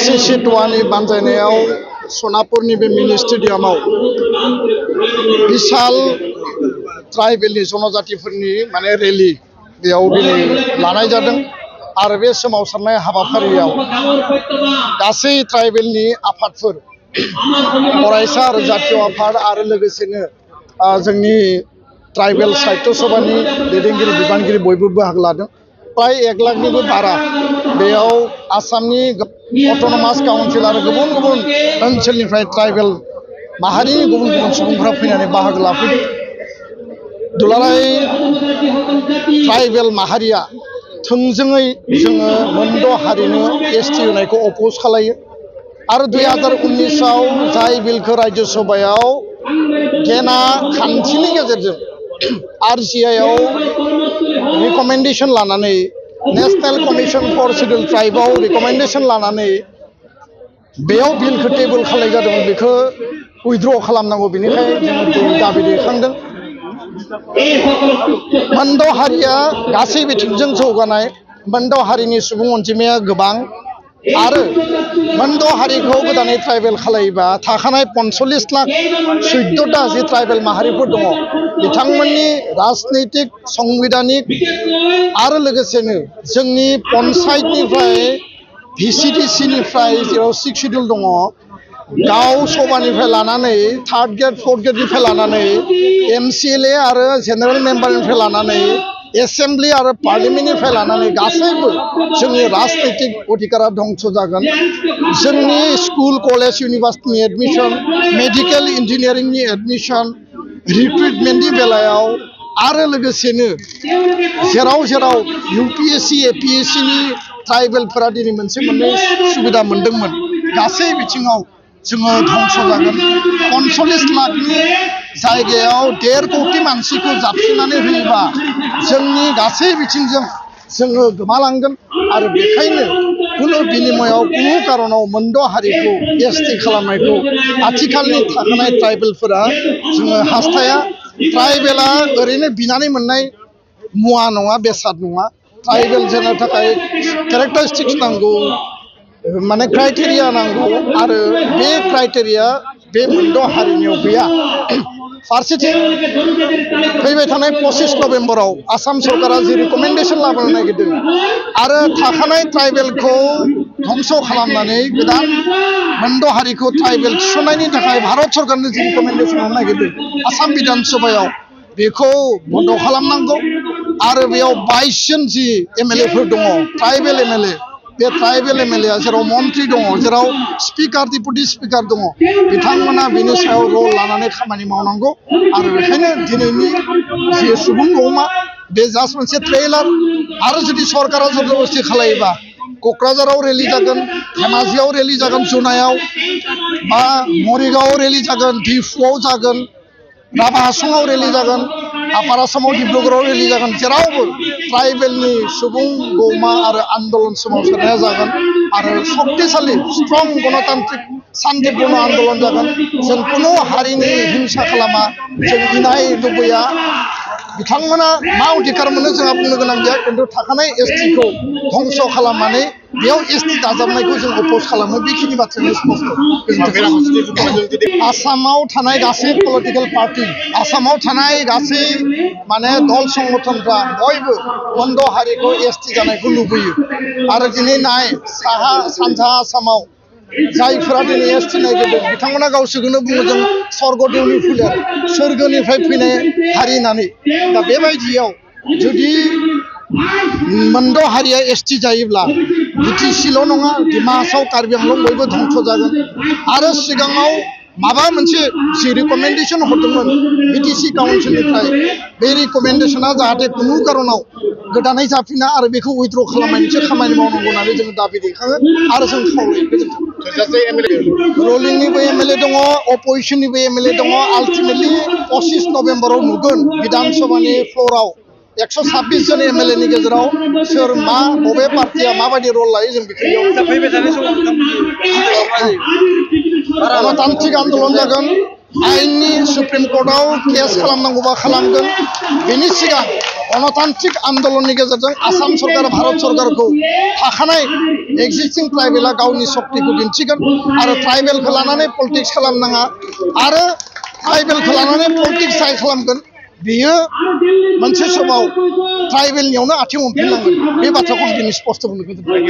सिसिटवानि बानजायनायाव सनापुरनि बे मिनि स्टेडियामाव विशाल ट्राइबेलनि जनजातिफोरनि माने रेलि बेयाव दिनै लानाय जादों आरो बे सोमावसारनाय हाबाफारियाव गासै ट्राइबेलनि आफादफोर फरायसा आरो जातीय आफाद आरो लोगोसेनो जोंनि ट्राइबेल साहित्य सभानि दैदेनगिरि बिबानगिरि बयबो बाहागो लादों प्राय 1 लाखनिबो बारा बेयाव आसामनि अट'नमास काउन्सिल आरो गुबुन गुबुन ओनसोलनिफ्राय ट्राइबेल माहारिनि गुबुन गुबुन सुबुंफोरा फैनानै बाहागो लाफैदों दुलाराय ट्राइबेल माहारिया थोंजोङै जोङो मोनद' हारिनो एसटि होनायखौ अपोज खालायो आरो 2019आव जाय बिलखौ राज्य सभायाव गेना खान्थिनि गेजेरजों RCIआव रिकमेन्डेसन लानानै नेशनेल कमिसन फर शिड्युल ट्राइबआव रिकमेन्डेसन लानानै बेयाव बिलखौ टेबोल खालामनाय जादोंमोन बेखौ उइथड्र खालामनांगौ बेनिखायनो जों दाबि दैखांदों मोनद' हारिया गासै बिथिंजों जौगानाय मोनद' हारिनि सुबुं अनजिमाया गोबां आरो मोनद' हारिखौ गोदानै ट्राइबेल खालायोबा थाखानाय 45 लाख 14टा जि ट्राइबेल माहारिफोर दङ बिथांमोननि राजनैतिक संविधानिक आरो लोगोसेनो जोंनि पन्सायतनिफ्राय VCDCनिफ्राय जेराव 6 शिड्युल दङ गाव सभानिफ्राय लानानै 3rd ग्रेड 4th ग्रेडनिफ्राय लानानै MCLA आरो जेनेरेल मेम्बारनिफ्राय लानानै एसेम्बलि आरो पार्लियामेन्टनिफ्राय लानानै गासैबो जोंनि राजनैतिक अधिकारा धंस जागोन जोंनि स्कुल कलेज इउनिभार्सिटिनि एडमिशन मेडिकेल इन्जिनियारिंनि एडमिशन रिक्रुटमेन्टनि बेलायाव आरो लोगोसेनो जेराव जेराव UPSC APSCनि ट्राइबेलफोरा दिनै मोनसे मोननै सुबिदा मोन्दोंमोन गासै बिथिङाव जोङो धंस जागोन 45 लाखनि जायगायाव 1.5 कोटि मानसिखौ जाबसिननानै होयोबा जोंनि गासै बिथिंजों जोङो गोमालांगोन आरो बेखायनो कुनु बिनिमयाव कुनु कारनाव मोनद' हारिखौ एसटि खालामनायखौ आथिखालनि थाखानाय ट्राइबेलफोरा जोङो हास्थाया ट्राइबेला ओरैनो बिनानै मोननाय मुवा नङा बेसाद नङा ट्राइबेल जानो थाखाय केरेक्टारिस्टिक्स नांगौ माने क्राइटेरिया नांगौ आरो बे क्राइटेरिया बे मोनद' हारिनियाव गैया फारसेथिं फैबाय थानाय 25 नभेम्बराव आसाम सरकारा जि रिकमेन्डेसन लाबोनो नागिरदों आरो थाखानाय ट्राइबेलखौ धंस खालामनानै गोदान मोनद' हारिखौ ट्राइबेल थिसननायनि थाखाय भारत सरकारनो जि रिकमेन्डेसन होनो नागिरदों आसाम बिधान सभायाव बेखौ बन्द खालामनांगौ आरो बेयाव 22 जन जि MLAफोर दङ ट्राइबेल MLA बे ट्राइबेल MLA जेराव मन्त्रि दङ जेराव स्पिकार डिपुटि स्पिकार दङ बिथांमोना बेनि सायाव रल लानानै खामानि मावनांगौ आरो बेखायनो दिनैनि जि सुबुं अमा बे जास्ट मोनसे ट्रेलार आरो जुदि सरकारा जबरदस्ति खालायोबा क'क्राझाराव रेलि जागोन धेमाजियाव रेलि जागोन जुनायाव बा मरिगावआव रेलि जागोन डिफुआव जागोन राभा हासङाव रेलि जागोन आपार आसामाव डिब्रुगड़आव रेलि जागोन जेरावबो ट्राइबेलनि सुबुं गौमा आरो आन्दलन सोमावसारनाया जागोन आरो शक्तिशाली स्ट्रं गणतान्त्रिक शान्तिपूर्ण आन्दलन जागोन जों कुनु हारिनि हिंसा खालामा जों इनाय लुबैया बिथांमोना मा अधिकार मोनो जोंहा बुंनो गोनां गैया खिन्थु थाखानाय एसटिखौ धंस खालामनानै बेयाव एसटि दाजाबनायखौ जों अपोज खालामो बेखिनि बाथ्रायानो स्पष्ट आसामाव थानाय गासै पलिटिकेल पार्टी आसामाव थानाय गासै माने दल संगठनफ्रा बयबो मोनद' हारिखौ एसटि जानायखौ लुबैयो आरो दिनै नाय साहा सानजा आसामाव जायफोरा दिनै एसटि नागिरदों बिथांमोना गावसोरखौनो बुङो जों स्वर्गदेवनि फोलेर सोरगोनिफ्राय फैनाय हारि होननानै दा बेबायदियाव जुदि मोनद' हारिया एसटि जायोब्ला BTCल' नङा डिमा हासाव कार्बि आंलं बयबो धंस जागोन आरो सिगाङाव माबा मोनसे जि रिकमेन्डेसन हरदोंमोन BTC काउन्सिलनिफ्राय बे रिकमेन्डेसना जाहाथे कुनु कारनाव गोदानै जाफिना आरो बेखौ उइथड्र खालामनायनिसो खामानि मावनांगौ होननानै जों दाबि दैखाङो आरो जों खावलायो रुलिंनिबो MLA दङ अपोजिसननिबो MLA दङ आल्टिमेटलि 25 नभेम्बराव नुगोन बिधान सभानि फ्ल'राव 126 जन MLA नि गेजेराव सोर मा बबे पार्टिया माबायदि रल लायो जों बेखौ गणतान्त्रिक आन्दलन जागोन आयेननि सुप्रिम कर्टआव केस खालामनांगौबा खालामगोन बेनि सिगां गणतान्त्रिक आन्दोलननि गेजेरजों आसाम सरकार भारत सरकारखौ थाखानाय एक्जिस्टिं ट्राइबेला गावनि शक्तिखौ दिन्थिगोन आरो ट्राइबेलखौ लानानै पलिटिक्स खालामनाङा आरो ट्राइबेलखौ लानानै पलिटिक्स जाय खालामगोन बेयो मोनसे समाव ट्राइबेलनियावनो आथिं हमफिननांगोन बे बाथ्राखौ आं दिनै स्पष्ट बुंनो गोजोनबाय।